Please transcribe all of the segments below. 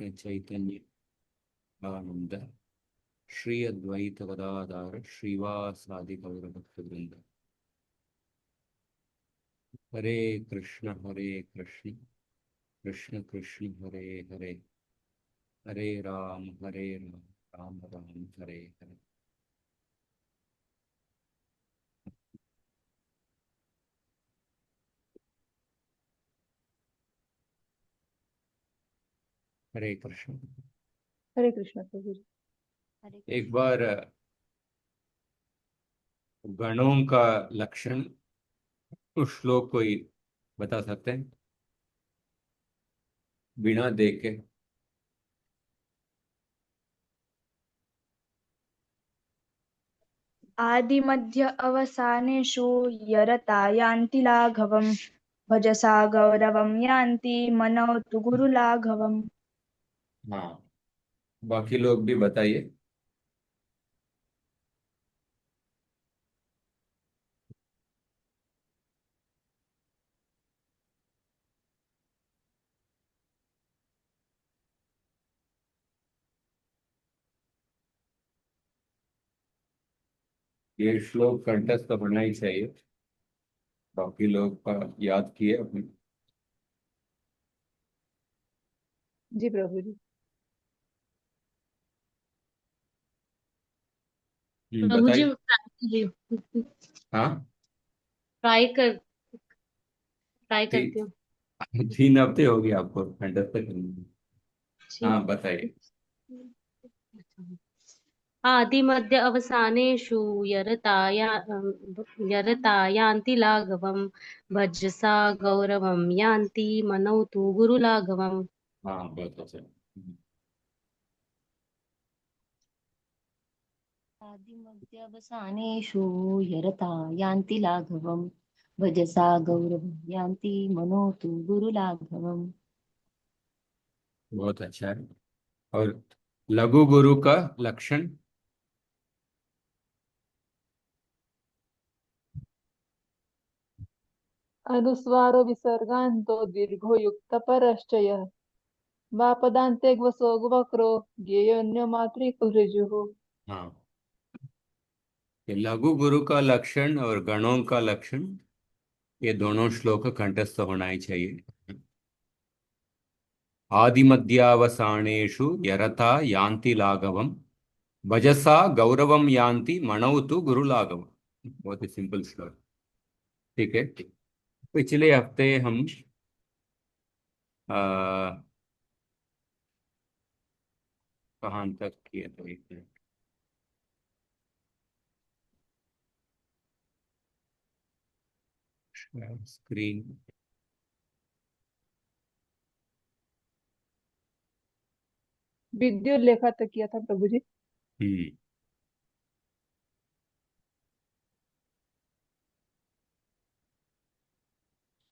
कृष्ण चैतन्य आनंद श्री अद्वैत गदाधर श्रीवासादि गौर भक्तवृंद। हरे कृष्ण कृष्ण कृष्ण हरे हरे, हरे राम राम राम हरे हरे। हरे कृष्ण। हरे कृष्ण प्रभु जी। हरे एक कृष्ण। बार गणों का लक्षण उस श्लोक को ही बता सकते हैं बिना देख के? आदिमध्य अवसानेषु यरता यान्ति लाघवम् भजसा गौरवं यान्ति मनौ तु गुरुलाघवम्। हाँ, बाकी लोग भी बताइए। ये श्लोक कंठस्थ होना ही चाहिए। बाकी लोग का याद किए अपने। जी प्रभु जी। प्रभु जी बताइए। जी हाँ, ट्राई कर ट्राई ठीक। करती हूँ। 3 हफ्ते हो गए आपको कंठस्थ करने में। ठीक। हाँ, बताइए। आदिमध्य अवसानेषु यरता यान्ति लाघवम् भजसा गौरवं यान्ति मनौ तु गुरुलाघवम्। हाँ, बहुत अच्छा। आदिमध्यावसानेषु यरता यान्ति लाघवम् भजसा गौरवं यान्ति मनोतु गुरुलाघवम्। बहुत अच्छा है। और लघु गुरु का लक्षण? अनुस्वारो विसर्गान्तो दीर्घो युक्त परश्च यः वापदान्ते वसो वक्रो ज्ञेयोऽन्यो मातृकुलऋजुः। हाँ, ये लघु गुरु का लक्षण और गणों का लक्षण, ये दोनों श्लोक कंठस्थ होना ही चाहिए। आदिमध्यावसानेषु यरता यान्ति लाघवम् भजसा गौरवम यान्ति मणौ तु गुरुलाघवम्। बहुत ही सिंपल श्लोक। ठीक है। पिछले हफ्ते हम आ, कहाँ तक किए थे? एक मिनट। स्क्रीन। विद्युत लेखा तक किया था प्रभु जी। हम्म।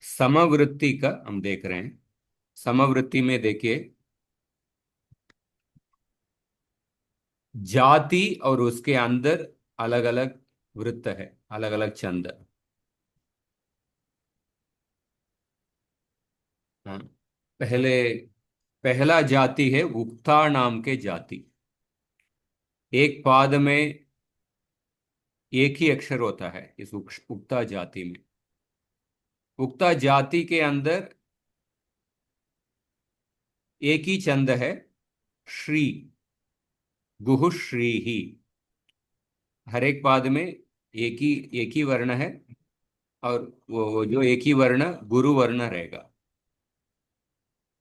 समवृत्ति का हम देख रहे हैं। समवृत्ति में देखिए, जाति और उसके अंदर अलग अलग वृत्त है, अलग अलग छंद। हाँ। पहले पहला जाति है उक्ता नाम के जाति। एक पाद में एक ही अक्षर होता है इस उक्ता जाति में। उक्ता जाति के अंदर एक ही छंद है, श्री। गुहु श्री ही। हर एक पाद में एक ही वर्ण है। और वो जो एक ही वर्ण गुरु वर्ण रहेगा।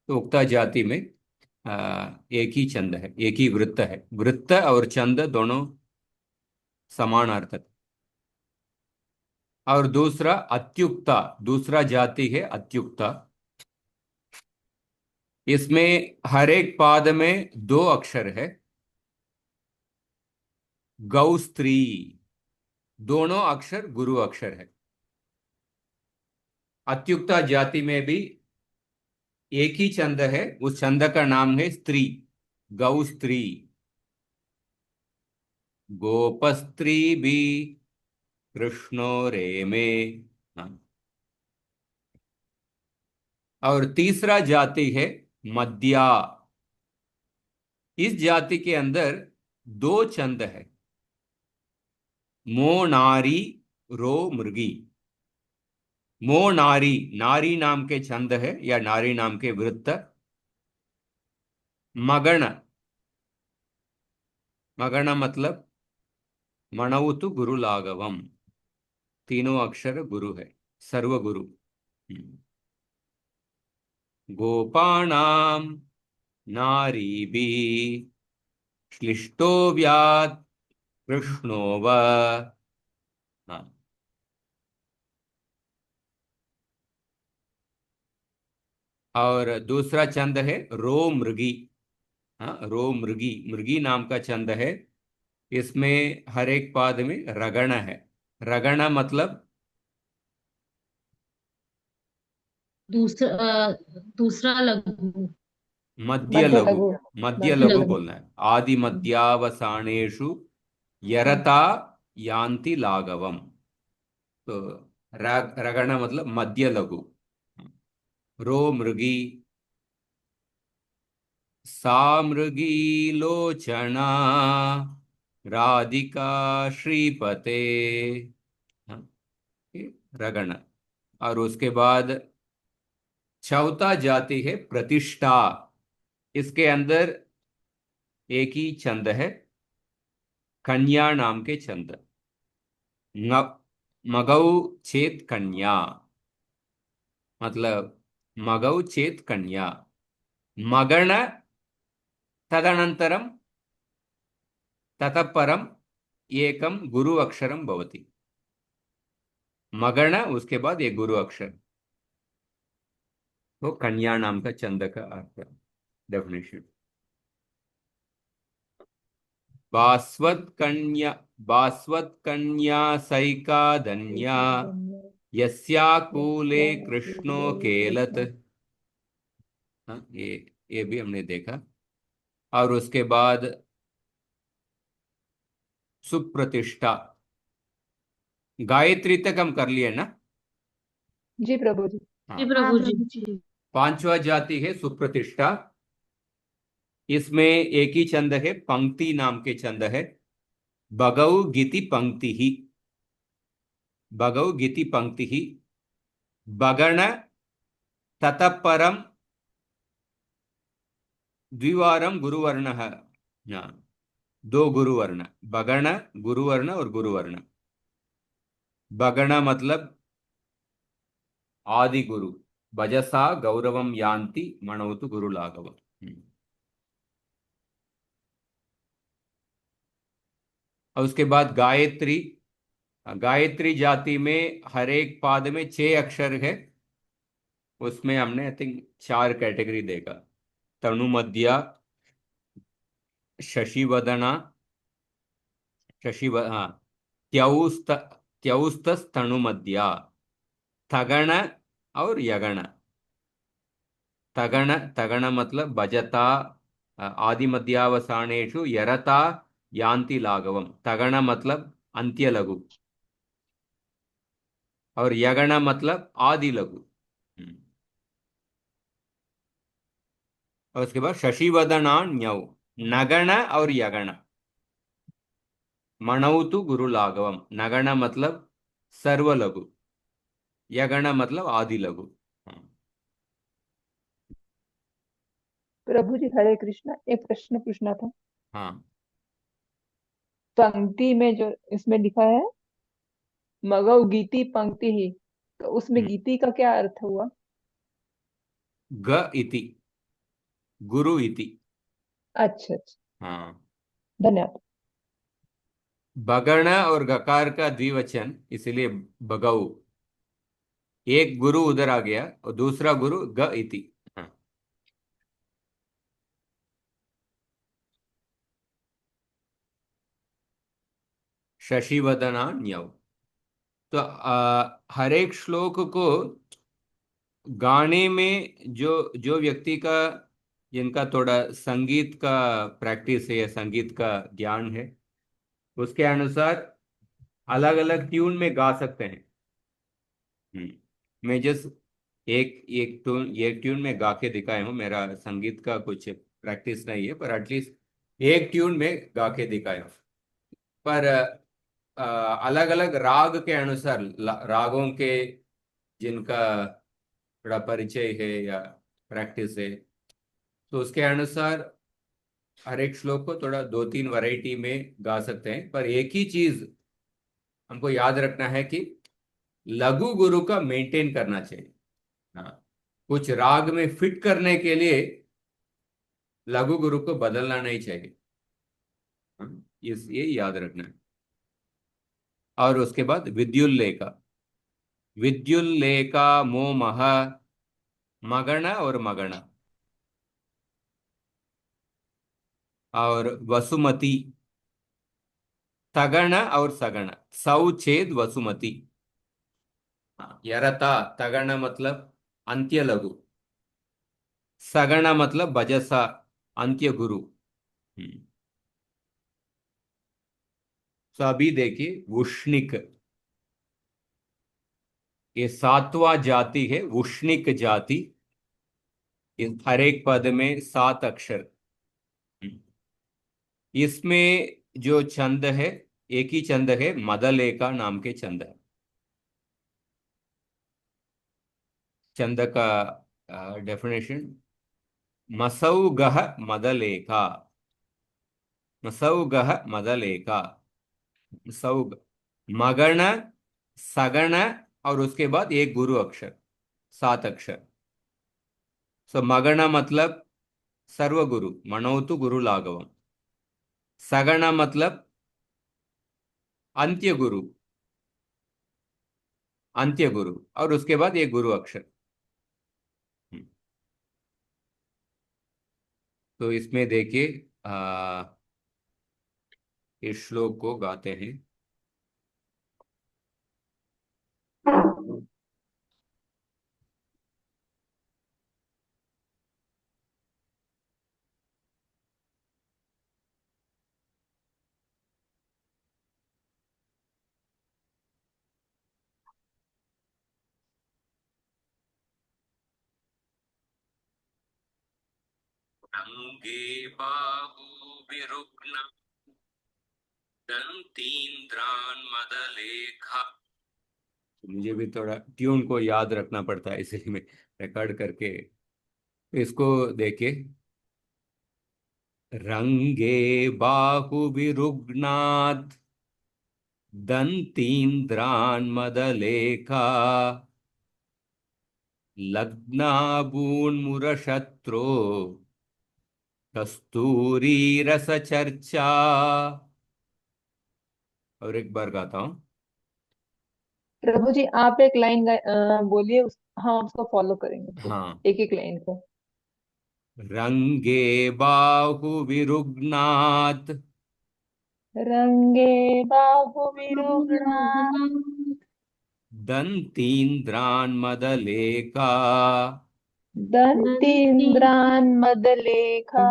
तो उक्ता जाति में एक ही छंद है, एक ही वृत्त है। वृत्त और छंद दोनों समानार्थक। और दूसरा अत्युक्ता, दूसरा जाति है अत्युक्ता। इसमें हर एक पाद में 2 अक्षर है। गौ स्त्री, दोनों अक्षर गुरु अक्षर है। अत्युक्ता जाति में भी एक ही छंद है, उस छंद का नाम है स्त्री। गौ स्त्री। गोपस्त्री भी कृष्णो रेमे। हाँ। और तीसरा जाति है मध्या। इस जाति के अंदर दो छंद है, मो नारी रो मृगी। मो नारी, नारी नाम के छंद है या नारी नाम के वृत्त। मगण, मगण मतलब मणवतु गुरु लाघवम, तीनों अक्षर गुरु है, सर्वगुरु। गोपाणाम नारीभि श्लिष्टो व्यात् कृष्णो व। हाँ, और दूसरा छंद है रो मृगी। हाँ, रो मृगी, मृगी नाम का छंद है। इसमें हर एक पाद में रगण है। रगण मतलब दूसरा लघु। मध्य मध्य लघु, लघु। मध्य मध्य लघु लघु। बोलना है। आदि मध्यावसानेषु यरता यान्ति लाघवम। तो रगण मतलब मध्य लघु। रो मृगी, सा मृगी लोचना राधिका श्रीपते। हाँ, ये रगण। और उसके बाद चौथा जाति है प्रतिष्ठा। इसके अंदर एक ही छंद है, कन्या नाम के छंद। मगौ चेत कन्या, मतलब मगौ चेत कन्या। मगण तदनन्तरं ततः परम एकम गुरु अक्षरम भवति। मगण उसके बाद एक गुरु अक्षर, तो कन्या नाम का छंद का अर्थ, डेफिनेशन। बास्वत कन्या, बास्वत कन्या सैका धन्या यस्या कूले कृष्णो केलत। हाँ, ये भी हमने देखा। और उसके बाद सुप्रतिष्ठा। गायत्री तक हम कर लिए ना। जी प्रभु जी। जी हाँ, प्रभु जी। पांचवा जाति है सुप्रतिष्ठा। इसमें एक ही छंद है, पंक्ति नाम के छंद है। भगौ गीति पंक्ति ही, भगौ गीति पंक्ति ही। बगण ततः परम द्विवारम गुरुवर्ण है। हाँ, दो गुरुवर्ण, बगण गुरुवर्ण और गुरुवर्ण। बगण मतलब आदि गुरु, भजसा गौरवम यान्ति मणवतु गुरु लाघवम। और उसके बाद गायत्री। गायत्री जाति में हर एक पाद में 6 अक्षर है। उसमें हमने आई थिंक 4 कैटेगरी देखा। तनुमध्या, शशिवदना, हाँ, त्यौस्त, त्यौस्तस्तनुमध्या, थगण और यगण। तगण, तगण मतलब भजता आदि मध्यावसानेषु यरता यान्ति लाघवम। तगण मतलब अंत्य लघु, और यगण मतलब आदि लघु। और उसके बाद शशिवदना न्यौ, नगण और यगण। मणौतु गुरु लाघवम। नगण मतलब सर्व लघु, यगण मतलब आदि लघु। हाँ, प्रभु जी हरे कृष्णा, एक प्रश्न पूछना था। हाँ। पंक्ति में जो इसमें लिखा है मगौ गीति पंक्ति ही, तो उसमें हम्म। गीति का क्या अर्थ हुआ? ग इति, गुरु इति। अच्छा अच्छा, हाँ, धन्यवाद। बगण और गकार का द्विवचन, इसलिए बगौ। एक गुरु उधर आ गया और दूसरा गुरु ग इति। हाँ, शशिवदना न्यौ। तो हर एक श्लोक को गाने में जो जो व्यक्ति का, जिनका थोड़ा संगीत का प्रैक्टिस है या संगीत का ज्ञान है, उसके अनुसार अलग अलग ट्यून में गा सकते हैं। मैं जस्ट एक एक ट्यून में गा के दिखाया हूँ। मेरा संगीत का कुछ प्रैक्टिस नहीं है, पर एटलीस्ट एक ट्यून में गा के दिखाया। पर अलग अलग राग के अनुसार रागों के जिनका थोड़ा परिचय है या प्रैक्टिस है, तो उसके अनुसार हर एक श्लोक को थोड़ा दो तीन वैरायटी में गा सकते हैं। पर एक ही चीज हमको याद रखना है कि लघु गुरु का मेंटेन करना चाहिए। हाँ, कुछ राग में फिट करने के लिए लघु गुरु को बदलना नहीं चाहिए। हाँ, ये याद रखना है। और उसके बाद विद्युल्लेखा। विद्युल्लेखा मोमह मगण और मगण, और वसुमती, तगण और सगण, सौछेद वसुमती। हाँ, यरता, तगण मतलब अंत्य लघु, सगण मतलब भजसा अंत्य गुरु। हम्म। तो अभी देखिए उष्णिक, ये सातवां जाति है उष्णिक जाति। हर एक पद में 7 अक्षर। हम्म। इसमें जो छंद है, एक ही छंद है, मदलेका नाम के छंद है। छंद का डेफिनेशन, मसौगह मदलेका, मसौगह मदलेका, सौग, मगण, सगण, और उसके बाद एक गुरु अक्षर, 7 अक्षर। सो मगण मतलब सर्वगुरु, मनोतु गुरु लाघवम। सगण मतलब अंत्य गुरु, अंत्य गुरु, और उसके बाद एक गुरु अक्षर। हम्म। तो इसमें देखिए इस श्लोक को गाते हैं। रंगे बाहु विरुग्ण दंतीन्द्रान मदलेखा। मुझे भी थोड़ा ट्यून को याद रखना पड़ता है, इसलिए मैं रिकॉर्ड करके। तो इसको देखिए, रंगे बाहु विरुग्णात् दंतीन्द्रान मदलेखा, लग्नाबून्मुरशत्रो कस्तूरी रस चर्चा। और एक बार गाता हूं। प्रभु जी आप एक लाइन बोलिए हाँ उसको फॉलो करेंगे फिर, हाँ, एक एक लाइन को। रंगे बाहु विरुग्णात् रंगे बाहु विरुगणा, दंतीन्द्रान मदलेका, दंतीन्द्रान मदलेखा,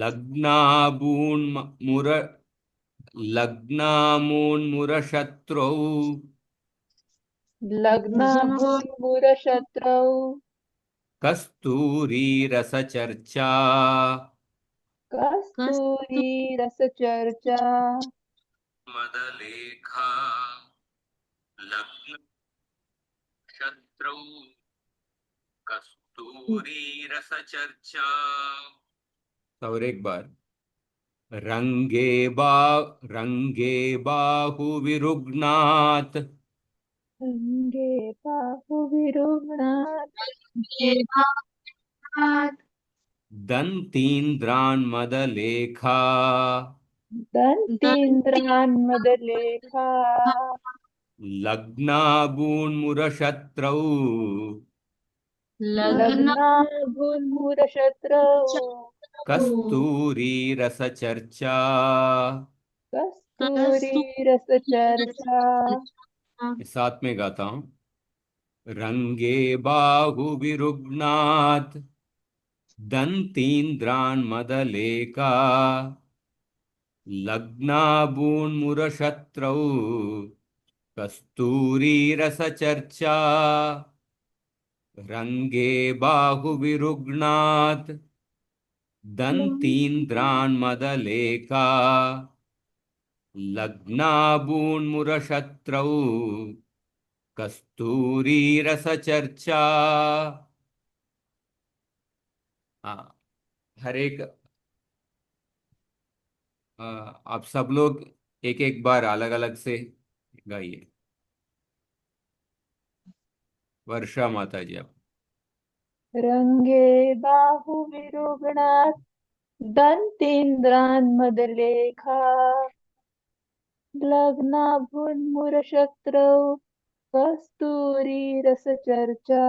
लग्नाबून्मुर लग्नामून्मुरशत्रौ लग्नाभून्मुरशत्रौ, कस्तूरी रस चर्चा। कस्तूरी रसचर्चा, मदलेखा लग्न शत्रौ कस्तूरी रस चर्चा। और एक बार, रंगे बा रंगे बाहु विरुग्णात् रंगे बाहु विरुगणा, दंतीन्द्रान मदलेखा, दंतीन्द्रान मदलेखा, लग्नाबून्मुरशत्रौ लग्नाभून्मुरशत्रौ, कस्तूरी रस चर्चा। कस्तूरी रसचर्चा। साथ में गाता हूं। रंगे बाहु विरुग्णात् दंतीन्द्रान मदलेका, लग्नाबून्मुरशत्रौ कस्तूरी रस चर्चा। रंगे बाहु विरुग्णात् दन्तीन्द्रान्मदलेका लग्नाबून्मुरशत्रौ कस्तूरीरसचर्चा। हाँ, हर एक आप सब लोग एक एक बार अलग अलग से गाइए। वर्षा माता जी आप। रंगे बाहुविरुगणात् दन्तीन्द्रान्मदलेखा लग्नाभून्मुरशत्रौ कस्तूरीरसचर्चा।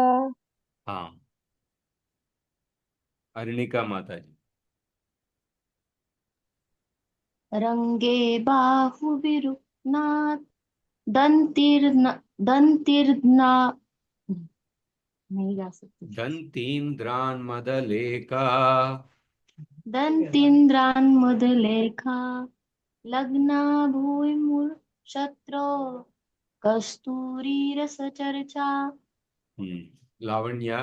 हाँ, अरुणिका माता जी। रंगे बाहुविरुक्नात् दंतिर्ना नहीं गा सकती। दन्तीन्द्रान्मदलेका दंतीन्द्रान्मुदलेखा लग्नाभूमिशत्रो कस्तूरीरसचर्चा। लावण्या।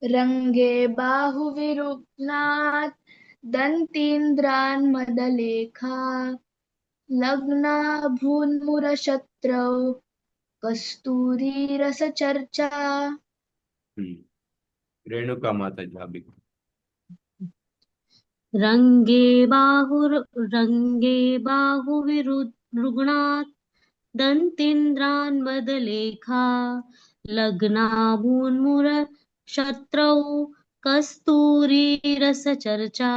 रंगे बाहुविरुग्णात् दन्तीन्द्रान्मदलेखा लग्नाभून्मुरशत्रौ कस्तूरीरसचर्चा। रेणुका माता जी आप भी। रंगे बाहुविरुग्णात् दन्तीन्द्रान्मदलेखा लग्नाभून्मुरशत्रौ कस्तूरीरसचर्चा।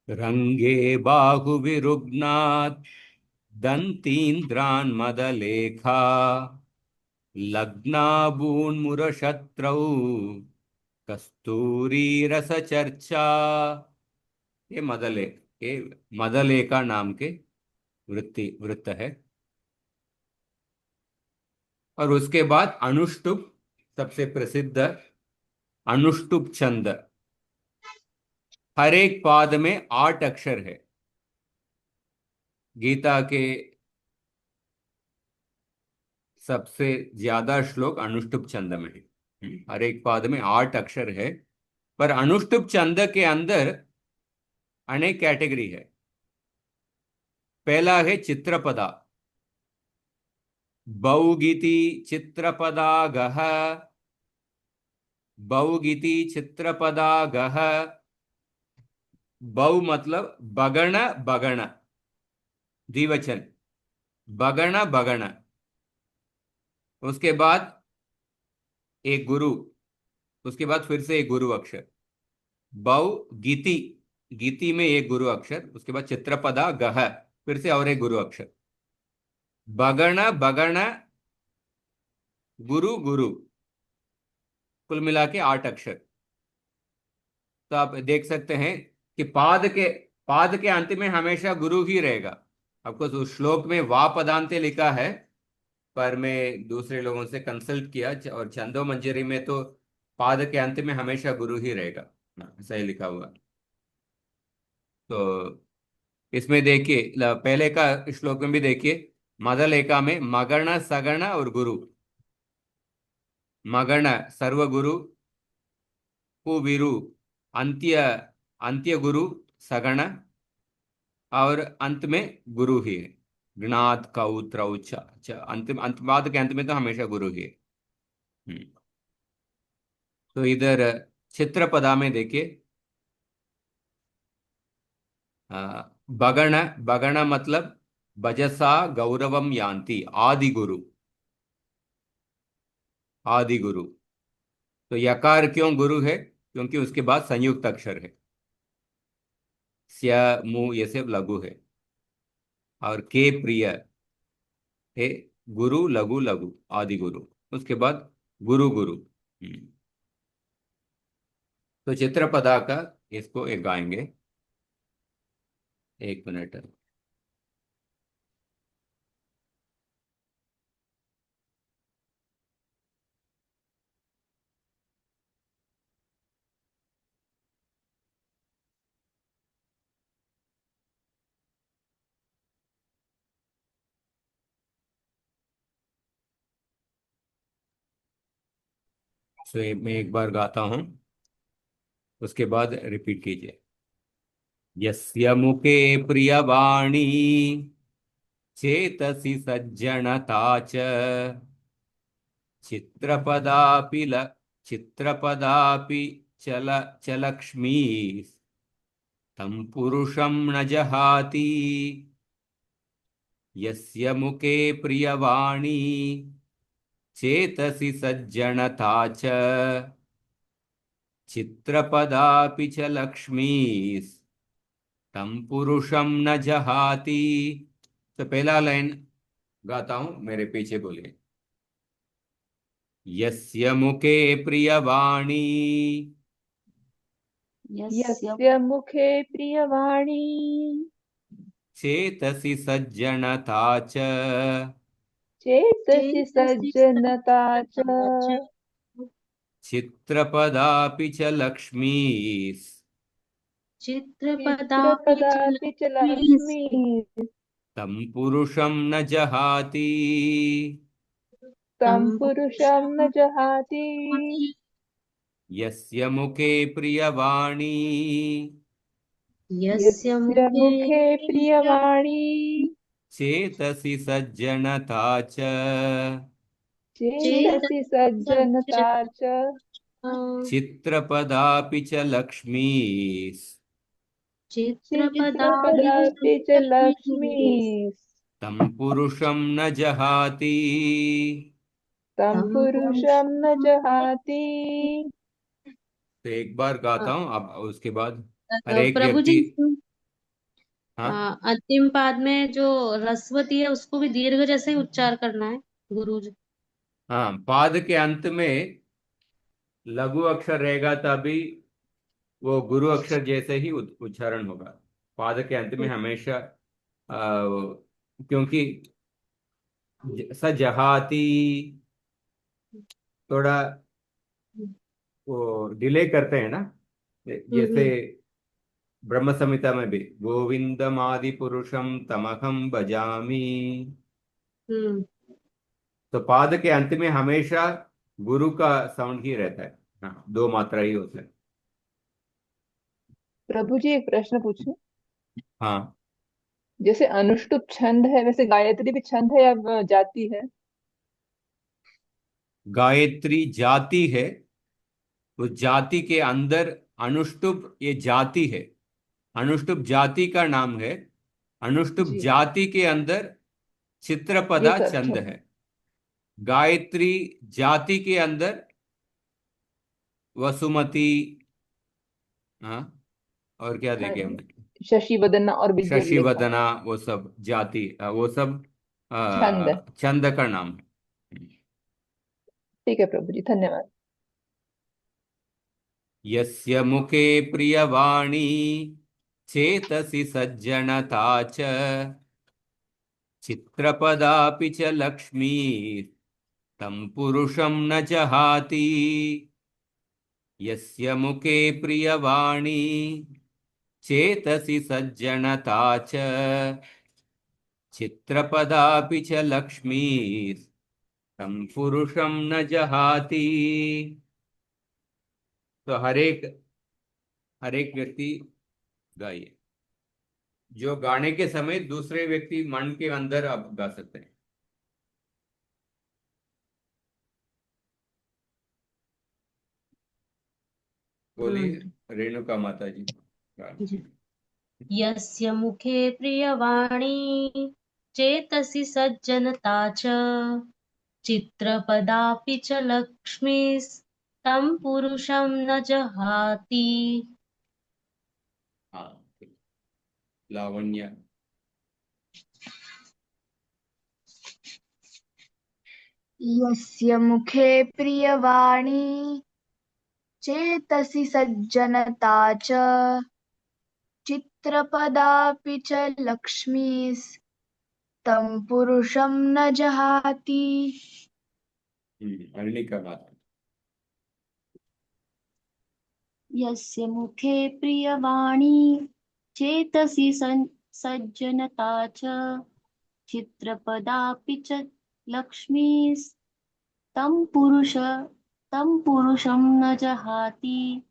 रंगे बाहुविरुग्णात् दन्तीन्द्रान्मदलेखा लग्नाबून्मुरशत्रौ कस्तूरीरसचर्चा। ये मदलेख, ये मदलेखा नाम के वृत्त है। और उसके बाद अनुष्टुप, सबसे प्रसिद्ध अनुष्टुप छंद। हर एक पाद में 8 अक्षर है। गीता के सबसे ज्यादा श्लोक अनुष्टुप छंद में है। हर एक पाद में 8 अक्षर है। पर अनुष्टुप छंद के अंदर अनेक कैटेगरी है। पहला है चित्रपदा। बहुगीति चित्रपदा गह, बहुगीति चित्रपदा गह। बहु मतलब बगण बगण, द्विवचन, बगण बगण। उसके बाद एक गुरु, उसके बाद फिर से एक गुरु अक्षर। बहु गीति, गीति में एक गुरु अक्षर, उसके बाद चित्रपदा गह, फिर से और एक गुरु अक्षर। बगण बगण गुरु गुरु, कुल मिला के 8 अक्षर। तो आप देख सकते हैं कि पाद के अंत में हमेशा गुरु ही रहेगा। आपको उस श्लोक में वा पदांते लिखा है, पर मैं दूसरे लोगों से कंसल्ट किया और छंदो मंजरी में तो पाद के अंत में हमेशा गुरु ही रहेगा, ऐसा ही लिखा हुआ। तो इसमें देखिए, पहले का श्लोक में भी देखिए, मदल एका में मगण सगण और गुरु। मगण सर्वगुरु, कुविरु अंत्य अंत्य गुरु सगण, और अंत में गुरु ही है। गणात कौ त्रौ अंतिम अंतवाद के अंत में तो हमेशा गुरु ही है। हम्म। तो इधर चित्रपदा में देखिए, बगण बगण मतलब भजसा गौरवम यान्ति, आदि गुरु, आदि गुरु। तो यकार क्यों गुरु है? क्योंकि उसके बाद संयुक्त अक्षर है। स्या मु ये सब लघु है। और के प्रिय है, गुरु लघु लघु, आदि गुरु, उसके बाद गुरु गुरु। तो चित्रपदा का इसको एक गाएंगे, 1 मिनट। मैं एक बार गाता हूं, उसके बाद रिपीट कीजिए। यस्य मुखे प्रियवाणी चेतसि सज्जनता च चित्रपदापि चित्रपदापि च लक्ष्मी तं पुरुषं न जहाति। यस्य मुखे प्रियवाणी चेतसि सज्जनता च चित्रपदापि च लक्ष्मी तं पुरुषं न जहाति। तो पहला लाइन गाता हूं, मेरे पीछे बोलिए। यस्य मुखे प्रियवाणी यस्य यस्य मुखे प्रियवाणी चेतसि सज्जनता च चेतसि चेतसि सज्जनता च सज्जनता च चित्रपदापि च लक्ष्मी चित्रपदापि च चित्रपदापि च लक्ष्मीस् लक्ष्मी तं पुरुषं न जहाति। तं तं पुरुषं न जहाति। यस्य मुखे प्रियवाणी यस्य यस्य मुखे मुखे प्रियवाणी चेतसि सज्जनता च चेतसि चेतसि सज्जनता च चित्रपदापि च लक्ष्मी चित्रपदापि च चित्रपदापि च लक्ष्मीस् लक्ष्मी तं पुरुषं न जहाति। तं तं पुरुषं न जहाति। तो एक बार गाता हूं, अब उसके बाद हर एक प्रभु जी, व्यक्ति। हाँ अंतिम पाद में जो रस्वती है उसको भी दीर्घ जैसे ही उच्चार करना है गुरु जी। हाँ, पाद के अंत में लघु अक्षर रहेगा तभी वो गुरु अक्षर जैसे ही उच्चारण होगा। पाद के अंत में हमेशा क्योंकि सजहाती थोड़ा वो डिले करते हैं ना, जैसे हम्म ब्रह्म संहिता में भी गोविंदम आदि पुरुषम तमहम भजामि। हम्म तो पाद के अंत में हमेशा गुरु का साउंड ही रहता है। हाँ, दो मात्रा ही होता है। प्रभु जी एक प्रश्न पूछूं। हाँ, जैसे अनुष्टुप छंद है, वैसे गायत्री भी छंद है या जाति है? गायत्री जाति है। उस जाति के अंदर अनुष्टुप ये जाति है, अनुष्टुप जाति का नाम है। अनुष्टुप जी, जाति के अंदर ये चित्रपदा सर छंद छंद। है। गायत्री जाति के अंदर वसुमती, हाँ, और क्या हाँ, देखे हमने, शशि वदना और विद्या लेखा शशिवदना, वो सब जाति, वो सब छंद। छंद का नाम है। ठीक है प्रभु जी, धन्यवाद। यस्य मुखे प्रियवाणी चेतसि सज्जनता च चित्रपदापि च लक्ष्मी तं पुरुषं न जहाति। यस्य मुखे प्रियवाणी चेतसि सज्जनता च चित्रपदापि च लक्ष्मी तं पुरुषं न जहाति। तो हर एक व्यक्ति गाइए। जो गाने के समय दूसरे व्यक्ति मन के अंदर आप गा सकते हैं। बोलिए रेणुका माता जी। जी। यस्य मुखे प्रियवाणी चेतसि सज्जनता च चित्रपदापि च लक्ष्मीस्तं पुरुषं न जहाति। हाँ, लावण्य। यस्य मुखे प्रियवाणी चेतसि सज्जनता च चित्रपदापि च लक्ष्मीस्तं पुरुषं न जहाति। अनिका माता। यस्य मुखे प्रियवाणी चेतसि सज्जनता च चित्रपदापि च लक्ष्मीस्तं तं पुरुषं न जहाति।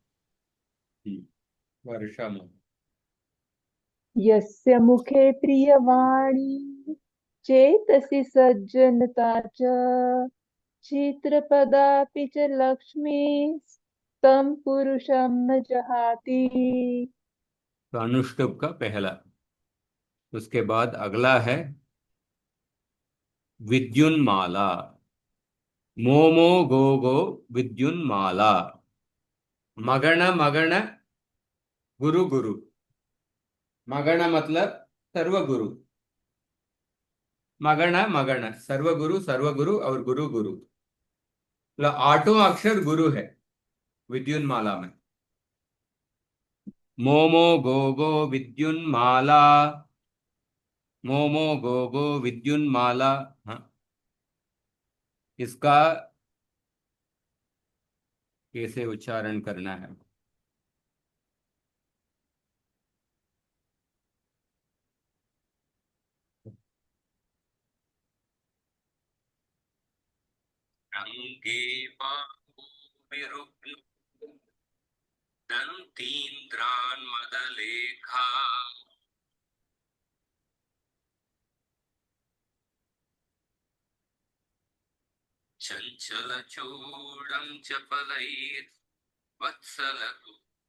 वर्षम। यस्य मुखे प्रियवाणी चेतसि सज्जनता च चित्रपदापि च लक्ष्मी तं पुरुषं न जहाति। तो अनुष्टुप का पहला। उसके बाद अगला है विद्युन्माला। मोमो गो विद्युन्माला। मगण मगण गुरु गुरु। मगण मतलब सर्वगुरु। मगण मगण सर्वगुरु और गुरु गुरु। मतलब आठों अक्षर गुरु है विद्युन्माला में। मोमो गो विद्युन्माला। मोमो गो विद्युन्माला। हाँ, इसका कैसे उच्चारण करना है? रंगे बाहु विरुग्म दंतीन्द्रान् मदलेखा। चञ्चलचूडं चपलैर्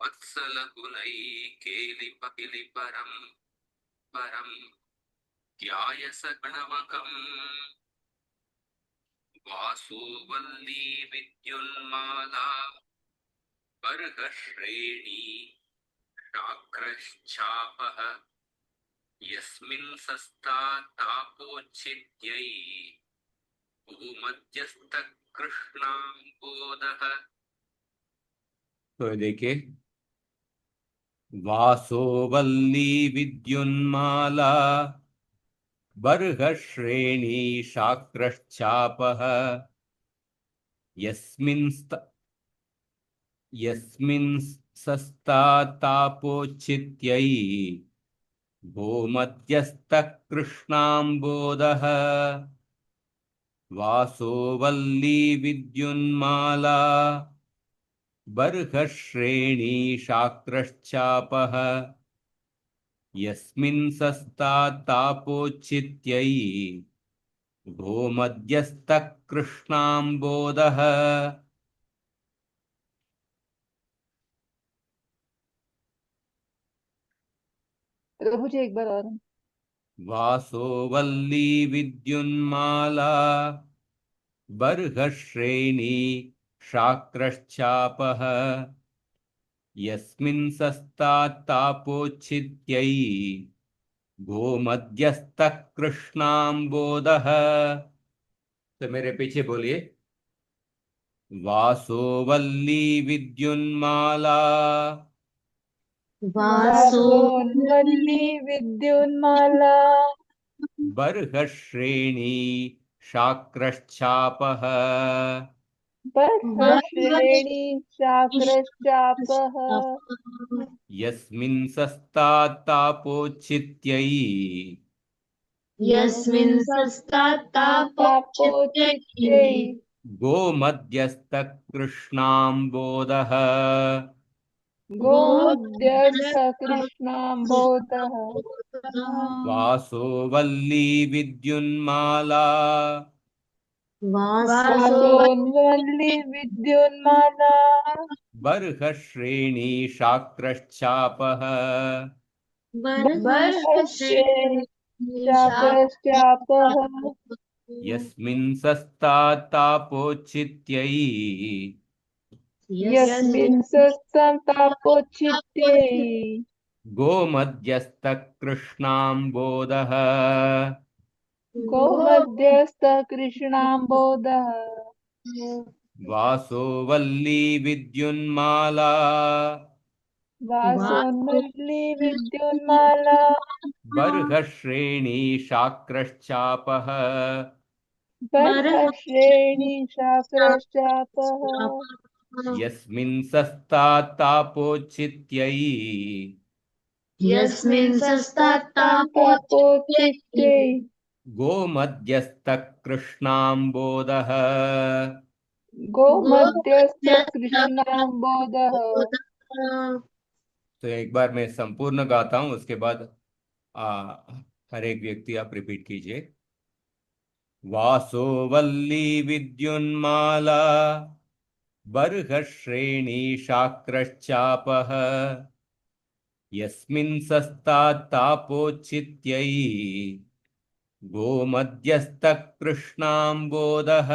वत्सलकुलैः केलिपरं परं ध्यायसगणमकम्। वासुवल्ली विद्युन्माला वर्गश्रेणी शाक्रश्चापः यस्मिन् सस्तातापोच्छिद्यै भूमध्यस्थकृष्णाम्बोधः। तो देखिए, वासोवल्ली विद्युन्माला बर्हश्रेणी शाक्रश्चापः यस्मिन् सस्तातापोच्छिद्यै भूमध्यस्थकृष्णाम्बोधः। वासोवल्ली विद्युन्माला बर्हश्रेणी शाक्रश्चापः यस्मिन् सस्तातापोच्छिद्यै भूमध्यस्थकृष्णाम्बोधः। प्रभु जी एक बार और। वासोवल्ली विद्युन्माला बर्हश्रेणी शाक्रश्चापः यस्मिन् सस्तातापोच्छिद्यै भूमध्यस्थकृष्णाम्बोधः। तो मेरे पीछे बोलिए, वासोवल्ली विद्युन्माला वासोन्वल्ली विद्युन्माला बर्हश्रेणी शाक्रश्चापः बर्हश्रेणी शाक्रश्चापः यस्मिन् सस्तातापोच्छिद्यै यस्मिन् सस्तातापोच्छिद्यै गोमध्यस्थकृष्णाम्बोधः। गोमध्यस्थ कृष्णाम्बोधः। वासोवल्ली विद्युन्माला वासोन्वल्ली विद्युन्माला बर्हश्रेणी शाक्रश्चापः बर्हश्रेणी शाक्रश्चापः यस्मिन् सस्तातापोच्छिद्यै यस्मिन् सस्तापोच्छिद्यै गोमध्यस्थकृष्णाम्बोधः। गोमध्यस्थ कृष्णाम्बोधः। वासोवल्ली विद्युन्माला वासोन्वल्ली विद्युन्माला बर्हश्रेणी शाक्रश्चापः बर्हश्रेणी शाक्रश्चापः यस्मिन् सस्तातापोच्छिद्यै यस्मिन् तापोच्छिद्यै गोमध्यस्थकृष्णाम्बोधः। गोमध्यस्थ गोमध्यस्थ कृष्णाम्बोधः। बोधः। तो एक बार मैं संपूर्ण गाता हूं, उसके बाद हर एक व्यक्ति आप रिपीट कीजिए। वासो वल्ली विद्युन्माला बर्हश्रेणी शाक्रश्चापः यस्मिन् सस्तात्तापोच्छित्यै गोमध्यस्थः कृष्णाम्बोधः।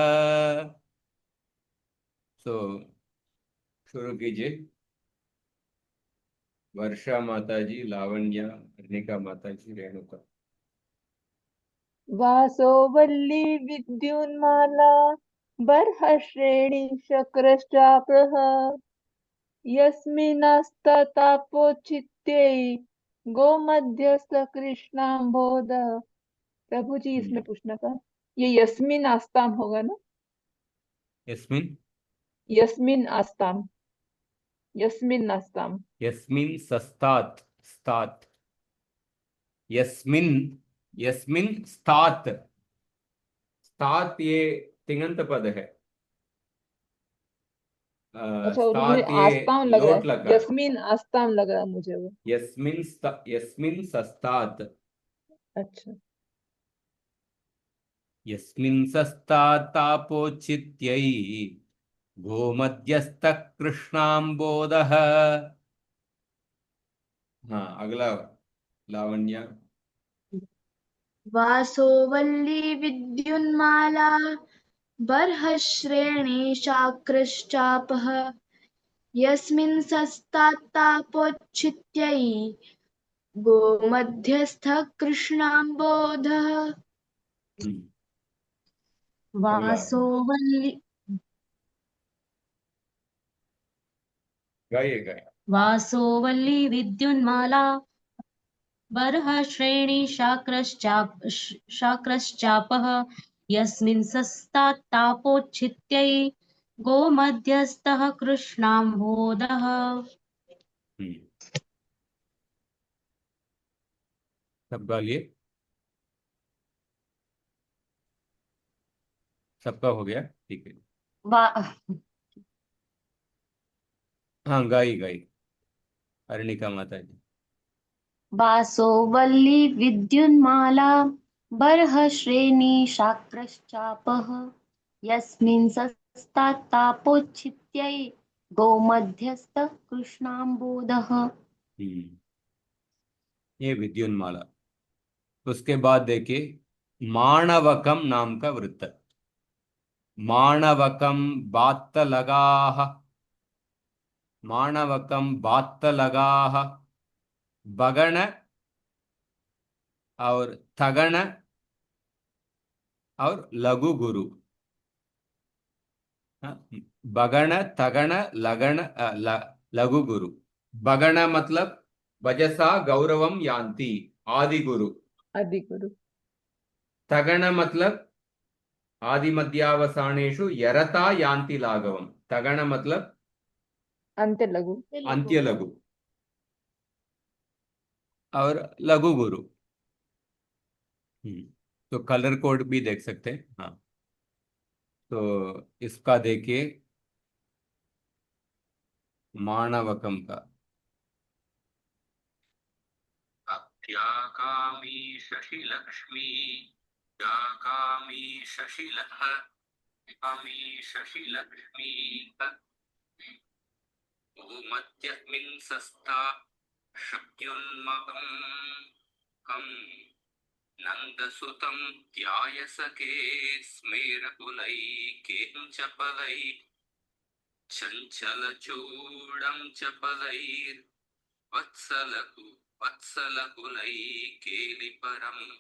सो शुरू कीजिए। वर्षा माता जी, लावण्या, अर्निका माता जी, रेणुका। वासो वल्ली विद्युन्माला बर्हश्रेणी शक्रश्चापः यस्मिन्नस्ततापोच्छित्यै गोमध्यस्थ कृष्णाम्बोधः। प्रभु जी इसमें पूछना था, ये यस्मिन आस्ताम होगा ना? यस्मिन् यस्मिन आस्ताम, यस्मिन आस्ताम। यस्मिन् सस्तात् स्तात् यस्मिन् यस्मिन् स्तात् स्तात् ये तिङंत पद है। अच्छा, मुझे स्तात् ये आस्ताम लग रहा लोट है, लगा। यस्मिन आस्ताम लग रहा है मुझे वो। यस्मिन् सस्तात् अच्छा, यस्मिन् सस्तात्तापोच्छित्यै गोमध्यस्थः कृष्णाम्बोधः। हाँ, अगला लावण्या। वासो वल्ली विद्युन्माला बर्हश्रेणी शाक्रश्चापः यस्मिन् सस्तात्तापोच्छित्यै गोमध्यस्थः कृष्णाम्बोधः। अगला वासो वल्ली गाइए गाइए। वासो वल्ली विद्युन्माला बर्हश्रेणी शाक्रश्चापः यस्मिन् सस्तात्तापोच्छित्यै गोमध्यस्थः कृष्णाम्बोधः। सब गालिए। सबका हो गया? ठीक है। वा- हाँ, गाई गाई, अर्णिका माता जी। वासो वल्ली विद्युन्माला बर्हश्रेणी शाक्रश्चापः यस्मिन् सस्तात्तापोच्छित्यै गोमध्यस्थः कृष्णाम्बोधः। ये विद्युन्माला। उसके बाद देखिए माणवकम नाम का वृत्त। माणवकम बात्तलगाः, माणवकम बात्तलगाः, बगण और थगण और लघु गुरु। हाँ, बगण थगण लगण लघु गुरु। बगण मतलब वजसा गौरवम यान्ति, आदि गुरु। आदि गुरु। थगण मतलब आदि मध्यावसानेषु यरता यान्ति लाघवम। थगण मतलब अंत्य लघु। अंत्य लघु। और लघु गुरु। तो कलर कोड भी देख सकते हैं। हाँ, तो इसका देखिए माणवकम का। अत्यागामी शशिलक्ष्मी, त्यागामी शशिलः, गामी शशिलक्ष्मी भूमध्यस्मिन् सस्ता शक्त्युन्मकम् कम् नन्दसुतं ध्यायसखे स्मेरकुलैकें चपलै चञ्चलचूडं चपलैर्वत्सलकु वत्सलकुलैकेलिपरं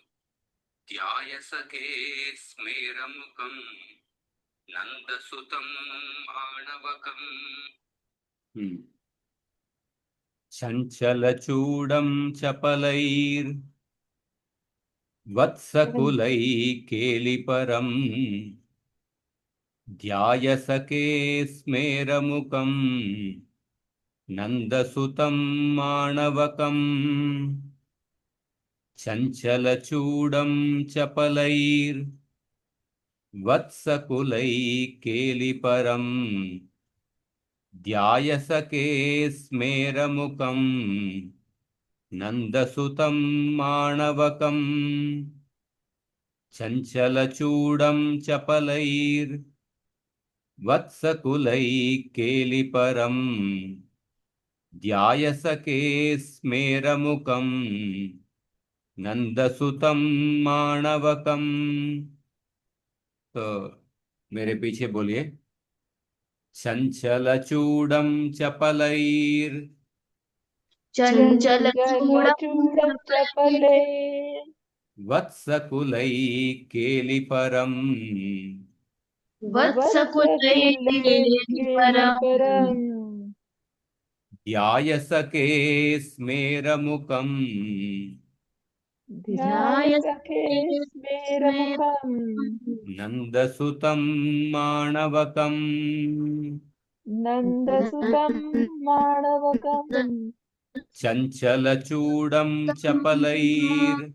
ध्यायसखे स्मेरमुखम् नन्दसुतं माणवकम्। चञ्चलचूडं चपलैर्वत्सकुलैकेलिपरम् ध्यायसखे स्मेरमुखम् नन्दसुतं माणवकम्। चञ्चलचूडं चपलैर् वत्सकुलैकेलिपरं ध्यायसके स्मेरमुखं नन्दसुतं माणवकम् चञ्चलचूडं चपलैर्वत्सकुलैकेलिपरं ध्यायसके स्मेरमुखं नंदसुतम माणवकम। तो मेरे पीछे बोलिए। चंचलचूडं चपलैर् चञ्चलचूडं चञ्चलचूडं चपले वत्सकुलैकेलिपरं वत्सकुलैर्केलिपरम् वत्सकुलैर्केलिपरम् ध्यायसके स्मेरमुखं ध्यायसखे स्मेर स्मेरमुखम् नंदसुतं माणवकम्। नन्दसुतं माणवकम् चंचलचूडं चपलैर्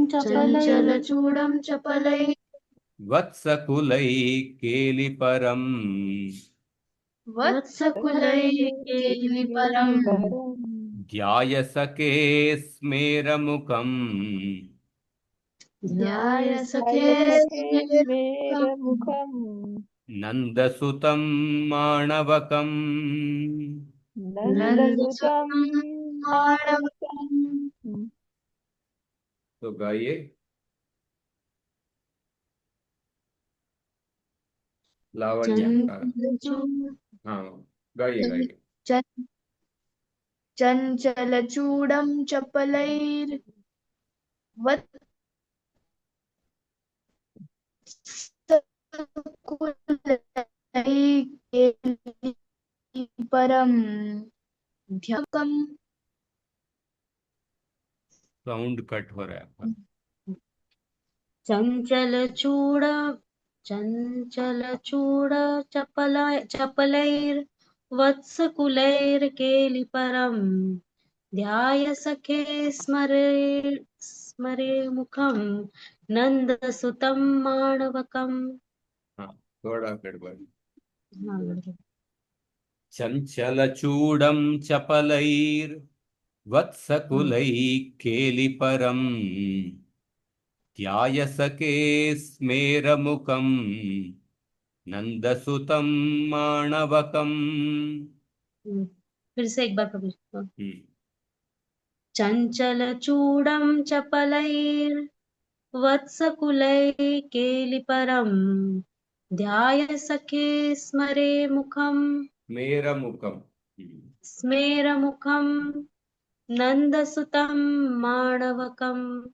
चपलैः चञ्चलचूडं चपलैः वत्सकुलैकेलिपरं वत्सकुलैर्केलिपरम् केलिपरम् ध्यायसके स्मेरमुखं ध्यायसखे ध्यायसखे स्मेरमुखम् स्मेरमुखम् नन्दसुतं माणवकम्। नन्दसुतं माणवकम् नन्दसुतं तो गाइए। लावण्य। हाँ, गाइए गाइए। चञ्चलचूडं चपलैर्वत्सकुलैर्केलिपरम् ध्याकम् साउंड कट हो रहा है आपका। चञ्चलचूड चञ्चलचूड चपलैर्वत्सकुलैर्केलिपरं ध्यायसखे स्मरे मुखं नन्दसुतं माणवकम्। हाँ, थोड़ा गड़बड़। चंचलचूडं चपलैर्वत्सकुलैकेलिपरं ध्यायसके स्मेरमुखं नंदसुतं माणवकम्। फिर से एक बार प्रभु। हम्म। चञ्चलचूडं चपलैर्वत्सकुलैर्केलिपरं ध्यायसखे स्मरे मुखं मेरमुखम। स्मेरमुखं नन्दसुतं माणवकम्।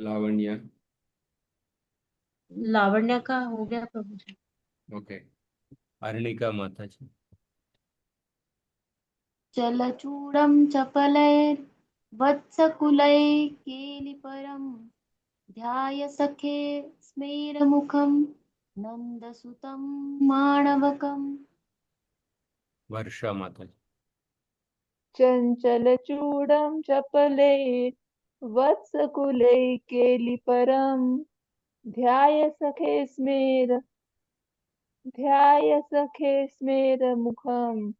लावण्य। लावण्य का हो गया प्रभु जी। ओके। अरुणिका माता जी। चलचूडं चपलैर्वत्सकुलैर्केलिपरं ध्यायसखे स्मेरमुखं नन्दसुतं माणवकम्। वर्षा माता जी। चञ्चलचूडं चपले वत्सकुलैकेलिपरम् ध्यायसखे स्मेरमुखम्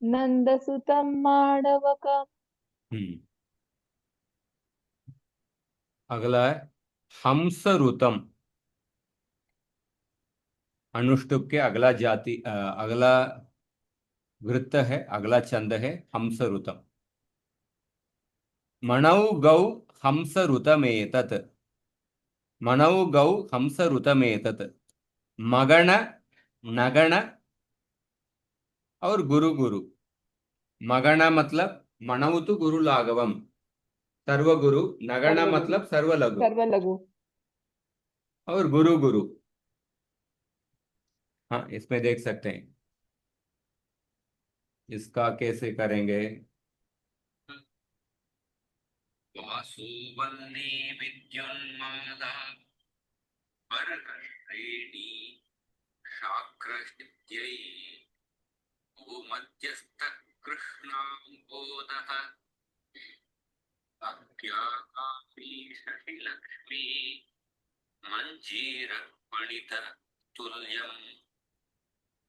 नन्दसुतं माणवकम्। अगला है हंसरुतम। अनुष्टुप के अगला अगला वृत्त है, अगला छंद है हंसरुतम। मणौ गौ हंसरुतमेतत्। मणौ गौ हंसरुतमेतत्। मगण, नगण और गुरु गुरु। मगण मतलब मणवतु गुरु लाघवम सर्वगुरु। नगण सर्वगुरु मतलब सर्वलघु। सर्वलघु। और गुरु गुरु। हाँ, इसमें देख सकते हैं। इसका कैसे करेंगे। वासुवल्ली विद्युन्मादा वरकर्णेनी शाक्रस्त्यै भूमध्यस्थ कृष्णा बोधः अभ्यागामी शशिलक्ष्मी मंजीरक्वणित तुल्यम्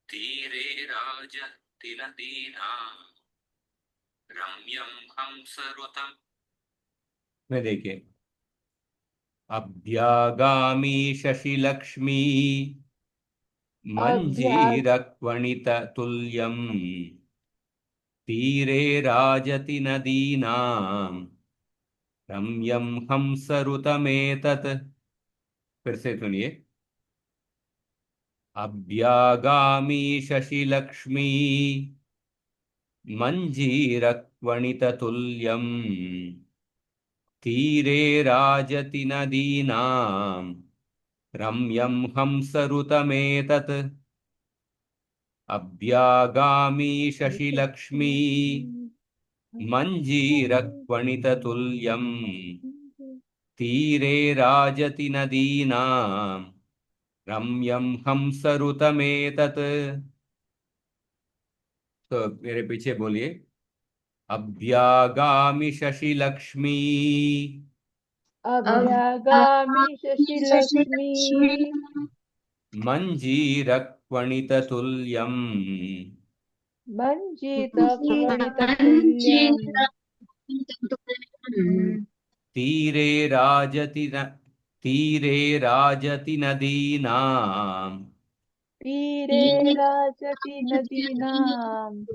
तीरे राजति नदीनाम् रम्यं हंसरुतम्। में देखिए, अभ्यागामी शशिलक्ष्मी मंजीरक्वणिततुल्यम् तीरे राजति नदीनाम् रम्यं हंसरुतमेतत्। फिर से सुनिए, अभ्यागामी शशिलक्ष्मी मंजीरक्वणिततुल्यम् तीरे राजति नदीनाम् रम्यं हंसरुतमेतत्। अभ्यागामी शशिलक्ष्मी मंजीरक्वणिततुल्यम् तीरे राजति नदीनाम् रम्यं हंसरुतमेतत्। तो मेरे पीछे बोलिए, अभ्यागामी शशिलक्ष्मी अभ्यागामी शशिलक्ष्मी मंजीरक्वणिततुल्यम् मञ्जितक्वणिततुल्यम् तीरे राजति नदीनाम् तीरे राजति नदीनाम्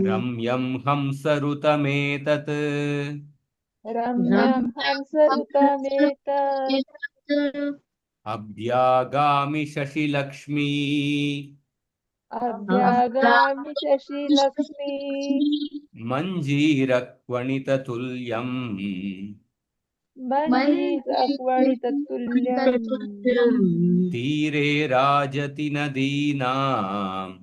रम्यं हंसरुतमेतत्। रम्यं हंसरुतमेतत्। अभ्यागामी शशिलक्ष्मी अभ्यागामी शशिलक्ष्मी मंजीरक्वणिततुल्यम् मञ्जितक्वणिततुल्यम् तीरे राजति नदीनाम्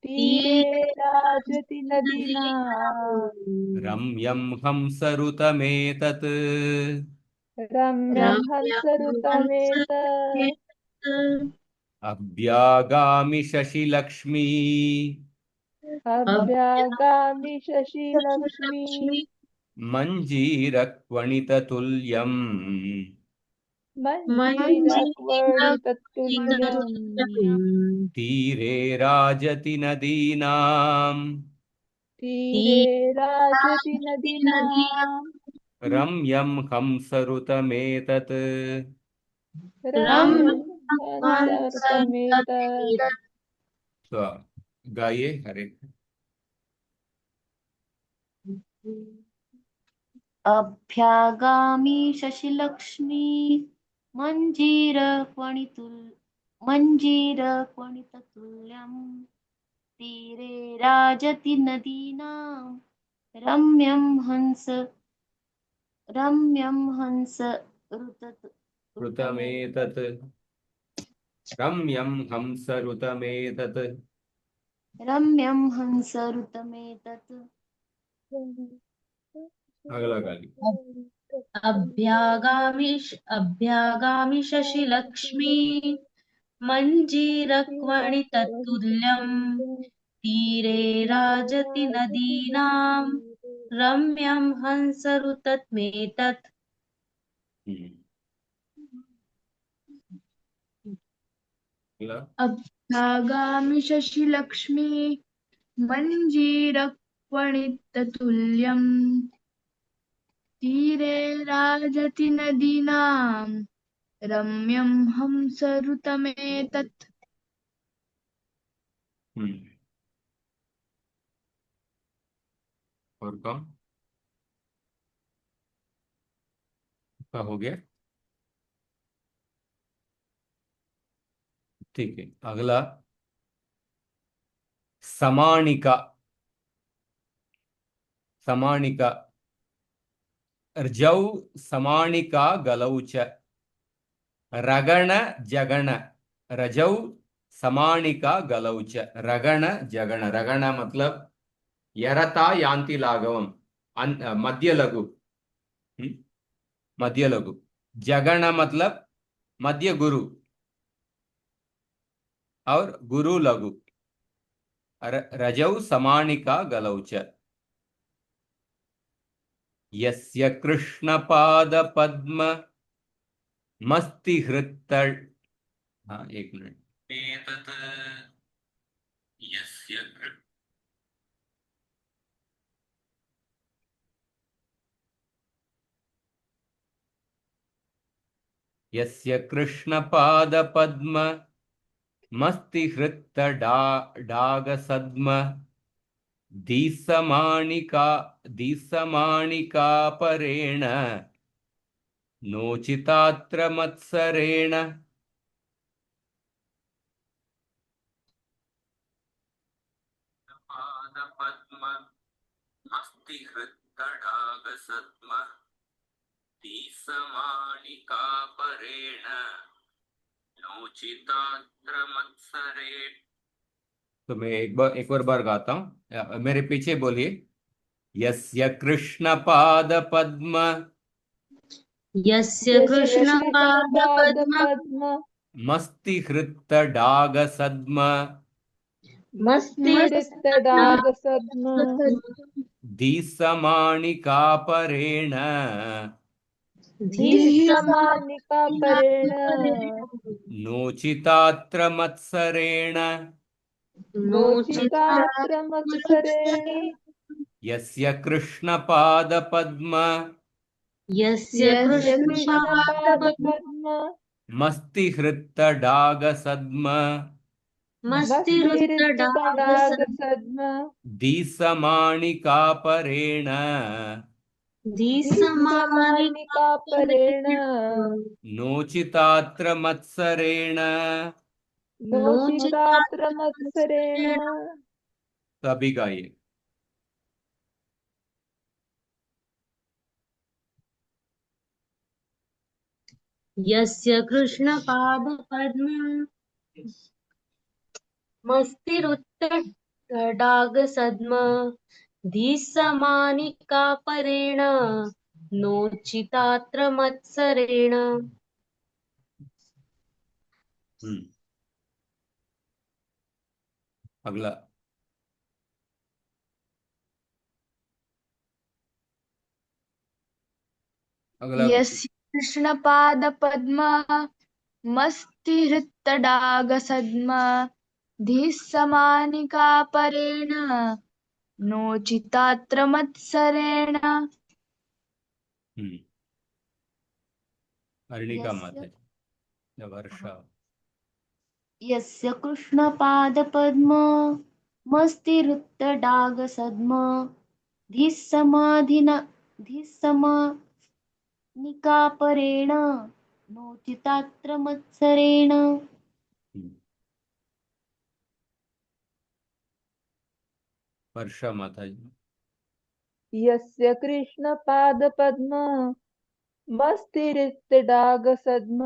तीरे राजति नदीनाम् रम्यं हंसरुतमेतत्। रम्यं हंसरुतमेतत्। अभ्यागामी शशिलक्ष्मी अभ्यागामी शशिलक्ष्मी मंजीरक्वणिततुल्यम् मञ्जिरक्वणिततुल्यम् तीरे राजति नदीनाम् तीरे राजति नदीनाम् रम्यं हंसरुतमेतत्। रम्यं हंसरुतमेतत्। तो गाइए हरे। अभ्यागामी शशिलक्ष्मी मञ्जीरक्वणिततुल्यम् तीरे राजति नदीनाम् रम्यं हंस ऋतमेतत् रम्यं हंसरुतमेतत्। रम्यं हंसरुतमेतत्। अगला गाली। अभ्यागामी शशिलक्ष्मी मञ्जीरक्वणिततुल्यम् तीरे राजति नदीनाम् रम्यं हंसरुतमेतत्। अगला। अभ्यागामी शशिलक्ष्मी मञ्जीरक्वणिततुल्यम् तीरे राजति नदीनाम् रम्यं हंसरुतमेतत्। और कम का हो गया। ठीक है, अगला समानिका। समानिका रजौ समानिका गलौच रगण जगण। रजौ समानिका गलौच रगण जगण। रगण मतलब यरता यान्ति लाघवम मध्य लघु। मध्य लघु। जगण मतलब मध्य गुरु और गुरु लघु। रजौ समानिका गलौच। यस्य कृष्णपाद पद्म मस्तिहृत्त। हाँ, एक मिनट। एतत् यस्य यस्य कृष्णपाद पद्म मस्तिहृत्त डागसद्म दीसमाणिका दीसमाणिकापरेण नोचितात्र मत्सरेण। पादपद्म मस्तिहृत्त डागसद्म दीसमाणिकापरेण नोचितात्र मत्सरेण। तो मैं एक बार गाता हूँ, मेरे पीछे बोलिए। यस्य कृष्णपाद पद्म यस्य यस्य कृष्ण पाद कृष्णपाद पद्म पद्म मस्तिहृत्त डागसद्म मस्तिहृत्तडागसद्म दीसमाणिकापरेण धीसमानिकापरेण नोचितात्र मत्सरेण। नोचितात्र मत्सरेण। यस्य कृष्णपाद पद्म यस्य यस्य कृष्ण पाद कृष्णपाद पद्म पद्म मस्तिहृत्त डागसद्म मस्तिहृत्य डाग मस्तिहृत्तडागसद्म दीसमाणिकापरेण धीसमानिकापरेण नोचितात्र मत्सरेण। नोचितात्र मत्सरेण। सभी गाइए। यस्य कृष्ण पाद पद्म मस्तिरुत्तडाग सद्म धीसमानिकापरेण नोचितात्र मत्सरेण। अगला। अगला। यस्य कृष्णपादपद्म मस्तिहृत्तडागसद्म धीस्समानिकापरेण नोचितात्र मत्सरेण। अर्णिका यस्य माता जी, वर्षा। यस्य कृष्णपादपद्म मस्तिहृत्तडागसद्म धिस्समानिकापरेण नोचितात्र मत्सरेण। वर्षा माता जी। यस्य कृष्णपादपद्म मस्तिहृत्तडागसद्म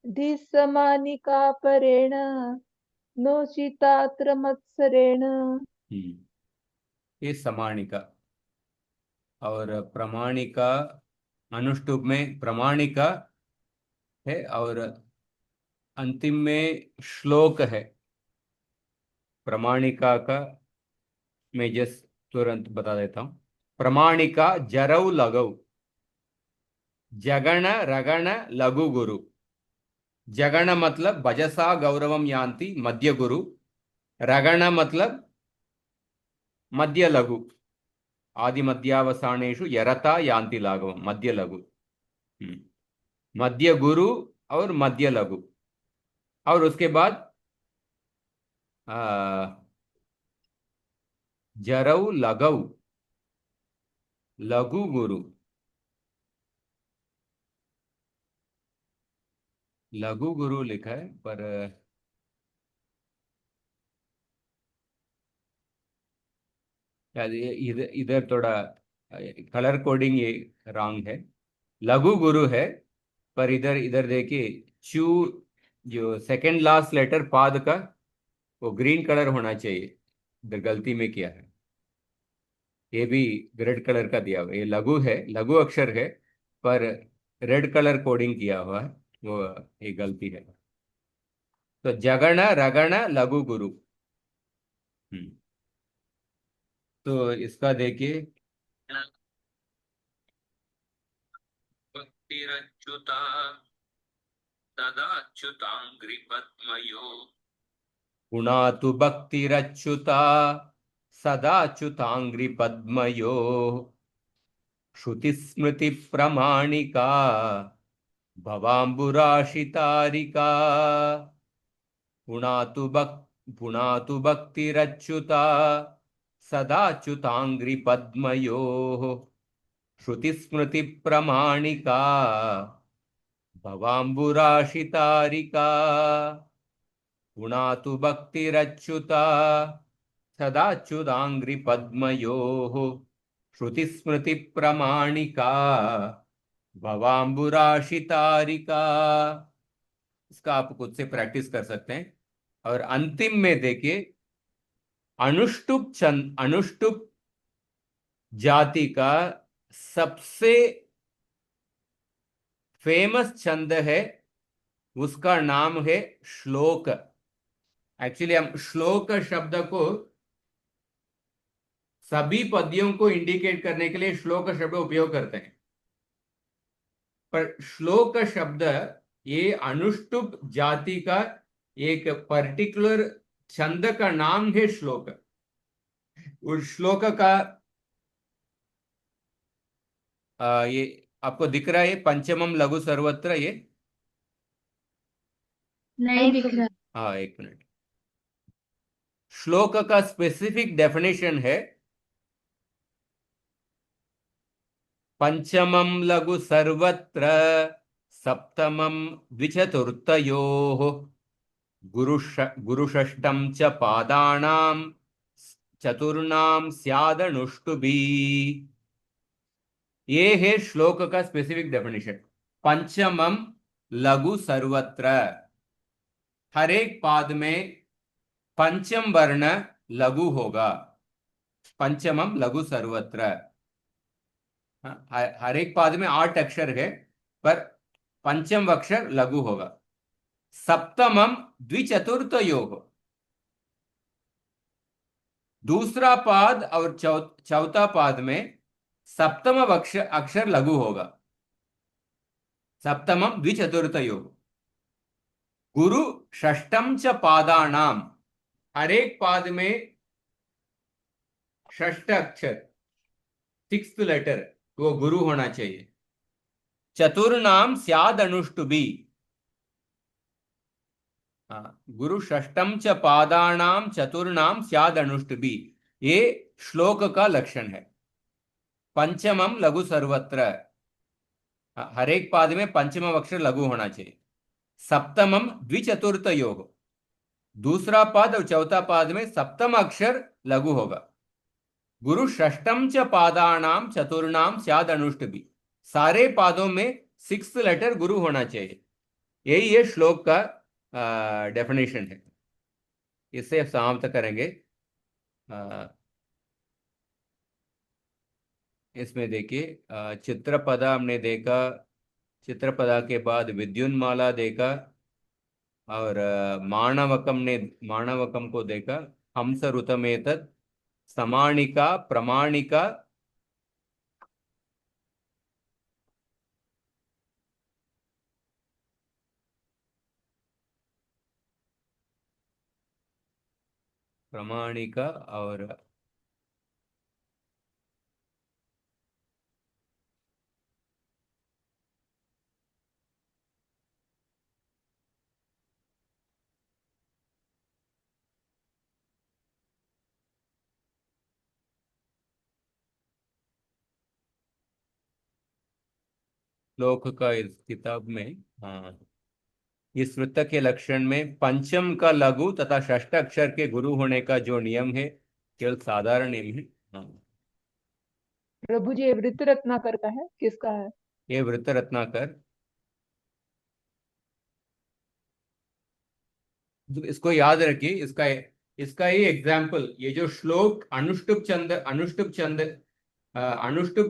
धीसमानिकापरेण नोचितात्र मत्सरेण। ये समाणिका और प्रमाणिका अनुष्टुप में प्रमाणिका है और अंतिम में श्लोक है। प्रमाणिका का मैं जस्ट तुरंत बता देता हूं। प्रमाणिका जरौ लगौ जगण रगण लघु गुरु। जगण मतलब भजसा गौरवम यान्ति मध्य गुरु। रगण मतलब मध्य लघु। आदि मध्यावसानेषु यरता यान्ति लाघवम मध्य लघु। मध्य गुरु और मध्य लघु। और उसके बाद जरौ लगौ लघु गुरु। लघु गुरु लिखा है पर शायद इधर इधर थोड़ा कलर कोडिंग ये रॉन्ग है। लघु गुरु है पर इधर इधर देखिए चू जो सेकंड लास्ट लेटर पाद का वो ग्रीन कलर होना चाहिए। इधर गलती में किया है। ये भी रेड कलर का दिया हुआ है। ये लघु है, लघु अक्षर है पर रेड कलर कोडिंग किया हुआ है, वो ये गलती है। तो जगण रगण लघु गुरु। तो इसका देखिए भक्तिरच्युता सदाच्युताङ्घ्रिपद्मयो गुणातु भक्तिरच्युता सदाच्युताङ्घ्रिपद्मयो श्रुतिस्मृतिप्रमाणिका भवाम्बुराशितारिका गुणातु भक्तिरच्युता सदाच्युताङ्घ्रिपद्मयोः श्रुतिस्मृतिप्रमाणिका भवाम्बुराशितारिका गुणातु भक्तिरच्युता सदाच्युताङ्घ्रिपद्मयोः श्रुतिस्मृतिप्रमाणिका भवाम्बुराशितारिका। इसका आप खुद से प्रैक्टिस कर सकते हैं। और अंतिम में देखिए, अनुष्टुप जाति का सबसे फेमस छंद है, उसका नाम है श्लोक। एक्चुअली हम श्लोक शब्द को सभी पद्यों को इंडिकेट करने के लिए श्लोक शब्द उपयोग करते हैं, पर श्लोक शब्द ये अनुष्टुप जाति का एक पर्टिकुलर छंद का नाम है श्लोक। उस श्लोक का ये आपको दिख रहा है, पंचमम लघु सर्वत्र, ये नहीं दिख रहा। हाँ, एक मिनट। श्लोक का स्पेसिफिक डेफिनेशन है, पंचमम लघु सर्वत्र सप्तमम द्विचतुर्थयोः गुरुषष्टम च पादानां चतुर्णाम स्यादनुष्टुभी। ये है श्लोक का स्पेसिफिक डेफिनेशन। पंचमम लघु सर्वत्र, हर एक पाद में पंचम वर्ण लघु होगा। पंचमम लघु सर्वत्र, हर एक पाद में 8 अक्षर है, पर पंचम अक्षर लघु होगा। सप्तमम द्विचतुर्थयोः, दूसरा पाद और चौथा पाद में सप्तम अक्षर लघु होगा। सप्तमम द्विचतुर्थयोः। गुरु षष्टम च पादानाम, हर एक पाद में षष्ठ अक्षर, 6th लेटर, वो गुरु होना चाहिए। चतुर्नाम स्याद अनुष्टुभी, गुरु षष्टम च पादानाम चतुर्नाम स्याद अनुष्टुभी, ये श्लोक का लक्षण है। पंचमम लघु सर्वत्र, हर एक पाद में पंचम अक्षर लघु होना चाहिए। सप्तमम द्विचतुर्थयोः, दूसरा पाद और चौथा पाद में सप्तम अक्षर लघु होगा। गुरु षष्टम च पादानाम चतुर्नाम स्याद अनुष्टुभी, सारे पादों में 6th लेटर गुरु होना चाहिए। यही ये श्लोक का डेफिनेशन है। इससे समाप्त करेंगे। इसमें देखिए, चित्रपदा हमने देखा, चित्रपदा के बाद विद्युन्माला देखा, और माणवकम को देखा। हंस ऋतमेतत्, समाणिका, प्रमाणिका, और श्लोक का इस किताब में, हाँ, इस वृत्त के लक्षण में पंचम का लघु तथा षष्ठ अक्षर के गुरु होने का जो नियम है, केवल साधारण नियम है। हाँ, प्रभु जी, ये वृत्त रत्नाकर का है, किसका है? ये वृत्त रत्नाकर। तो इसको याद रखिए, इसका ही एग्जाम्पल, ये जो श्लोक अनुष्टुप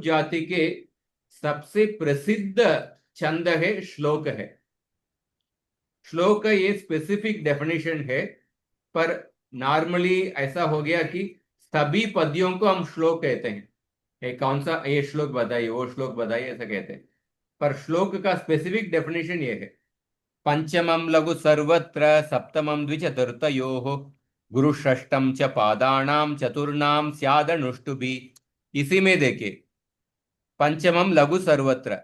जाति के सबसे प्रसिद्ध छंद है, श्लोक है। श्लोक का ये स्पेसिफिक डेफिनेशन है, पर नॉर्मली ऐसा हो गया कि सभी पद्यों को हम श्लोक कहते हैं। ये कौन सा, ये श्लोक बताइए, वो श्लोक बताइए, ऐसा कहते हैं। पर श्लोक का स्पेसिफिक डेफिनेशन ये है, पंचमम लघु सर्वत्र सप्तमम द्विचतुर्थयोः गुरु षष्ठम च पादानाम चतुर्नाम स्यादनुष्टुभि। इसी में देखिए, पंचमम लघु सर्वत्र,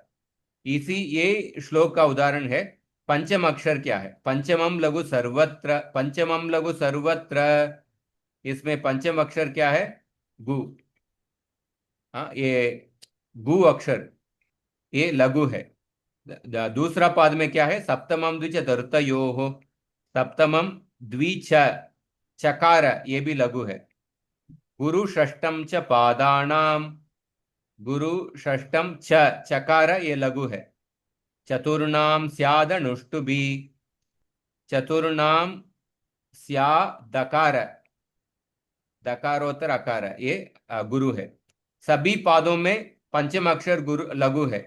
इसी ये श्लोक का उदाहरण है। पंचम अक्षर क्या है? पंचमम लघु सर्वत्र, पंचमम लघु सर्वत्र, इसमें पंचम अक्षर क्या है? गु। हाँ, ये गु अक्षर ये लघु है। दूसरा पाद में क्या है? सप्तमम द्विचतुर्थयोः, सप्तमम द्विच, चकार ये भी लघु है। गुरु षष्ठम च पादानाम, गुरु षष्ठम च, चकार ये लघु है। चतुर्नाम स्यादनुष्टुभि, चतुर्नाम स्या दकार, दकारोत्तर अकार ये गुरु है। सभी पादों में पंचम अक्षर गुरु लघु है।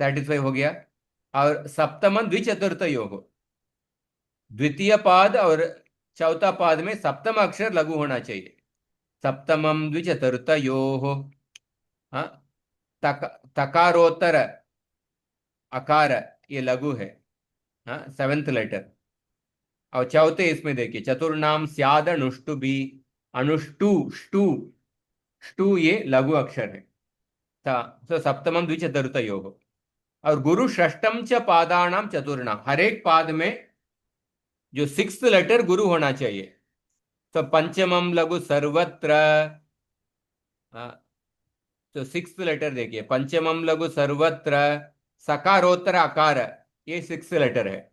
सेटिस्फाई हो गया। और सप्तम द्विचतुर्थयोः, द्वितीय पाद और चौथा पाद में सप्तम अक्षर लघु होना चाहिए। सप्तमम द्विचतुर्थयोः, हाँ, तकारोत्तर अकार ये लघु है, हाँ, सेवेंथ लेटर। और चौथे इसमें देखिए, चतुर्नाम स्याद अनुष्टु भी, अनुष्टु ष्टु, ष्टु ये लघु अक्षर है। तो सप्तमम द्विचतुर्थयोः। और गुरु षष्ठम च पादानाम चतुर्नाम, हर एक पाद में जो सिक्स्थ लेटर गुरु होना चाहिए। तो पंचमम लघु सर्वत्र, तो सिक्स्थ लेटर देखिए, पंचमम लघु सर्वत्र, सकारोत्तर आकार ये सिक्स्थ लेटर है,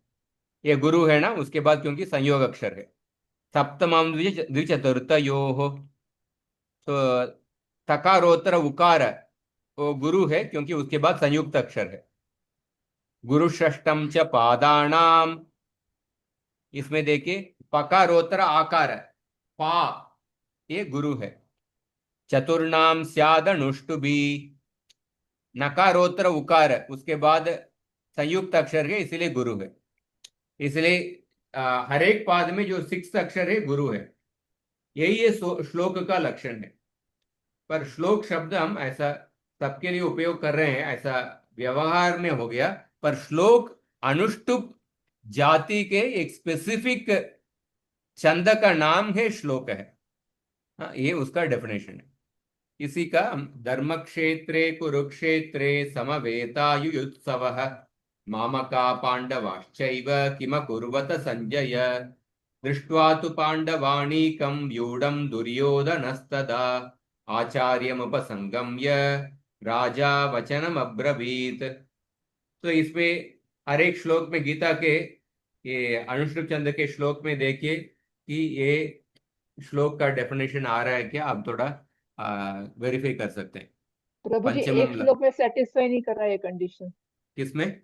ये गुरु है ना, उसके बाद क्योंकि संयोग अक्षर है। सप्तमम द्विचतुर्थयोः, तो तकारोत्तर उकार वो गुरु है क्योंकि उसके बाद संयुक्त अक्षर है। गुरु षष्ठम च पादानाम, इसमें देखिए पकारोत्तर आकार पा ये गुरु है। चतुर्नाम स्यादनुष्टुभि, नकारोत्तर उकार उसके बाद संयुक्त अक्षर है इसलिए गुरु है। इसलिए हर एक पाद में जो सिक्स अक्षर है गुरु है। यही ये श्लोक का लक्षण है। पर श्लोक शब्द हम ऐसा सबके लिए उपयोग कर रहे हैं, ऐसा व्यवहार में हो गया। पर श्लोक अनुष्टुप जाति के एक स्पेसिफिक छंद का नाम है, श्लोक है। हाँ, ये उसका डेफिनेशन है। इसी का धर्म क्षेत्रे कुरुक्षेत्रे समवेतायुयुत्सवः मामका पांडवाश्चैव किमकुर्वत संजय दृष्ट्वा तु पांडवानीकं व्यूढं दुर्योधनस्तदा आचार्यमुपसंगम्य राजा वचनमब्रवीत। तो इसमें हर एक श्लोक में, गीता के ये अनुष्टुप छंद के श्लोक में देखिए कि ये श्लोक का डेफिनेशन आ रहा है क्या, आप थोड़ा वेरीफाई कर सकते हैं। प्रभु जी, पंचमम एक श्लोक में सेटिस्फाई नहीं कर रहा है कंडीशन। किसमें?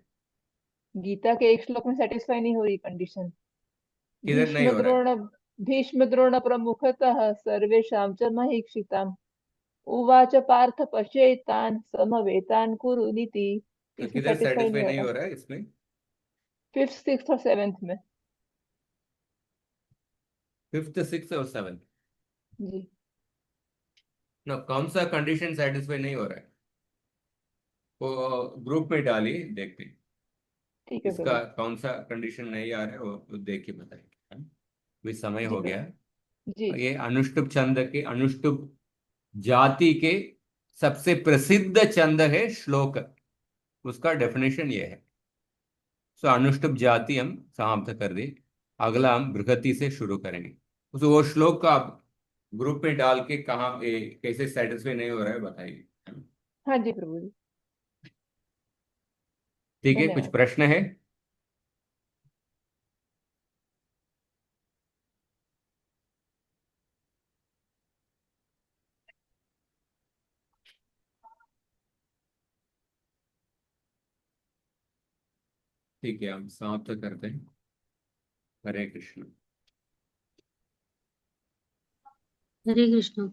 गीता के एक श्लोक में सेटिस्फाई नहीं हो रही कंडीशन। किधर नहीं हो रहा है? भीष्म द्रोण प्रमुखतः सर्वेषां च महीक्षिताम् उवाच पार्थ पश्येतान् समवेतान् कुरु नीति। तो इसमें किधर सेटिस्फाई सेटिस्फाई नहीं हो नहीं रहा। हो रहा है इसमें? फिफ्थ, सिक्स और सेवेंथ में। फिफ्थ, सिक्स और सेवन? जी ना, कौन सा कंडीशन सेटिस्फाई नहीं हो रहा है वो ग्रुप में डालिए, देखते हैं ठीक है इसका प्रभु। कौन सा कंडीशन नहीं आ रहा है, वो देख के बताएंगे, हाँ? भी समय जी हो गया है। प्रभु जी। ये अनुष्टुप छंद के, अनुष्टुप जाति के सबसे प्रसिद्ध छंद है श्लोक, उसका डेफिनेशन ये है। सो अनुष्टुप जाति हम समाप्त कर दे। अगला हम बृहति से शुरू करेंगे। उस वो श्लोक का आप ग्रुप में डाल के कहाँ कैसे सेटिस्फाई नहीं हो रहा है बताइए। हाँ जी प्रभु जी। ठीक है, कुछ धन्यवाद। प्रश्न है? ठीक है, हम समाप्त करते हैं। हरे कृष्ण। हरे कृष्ण।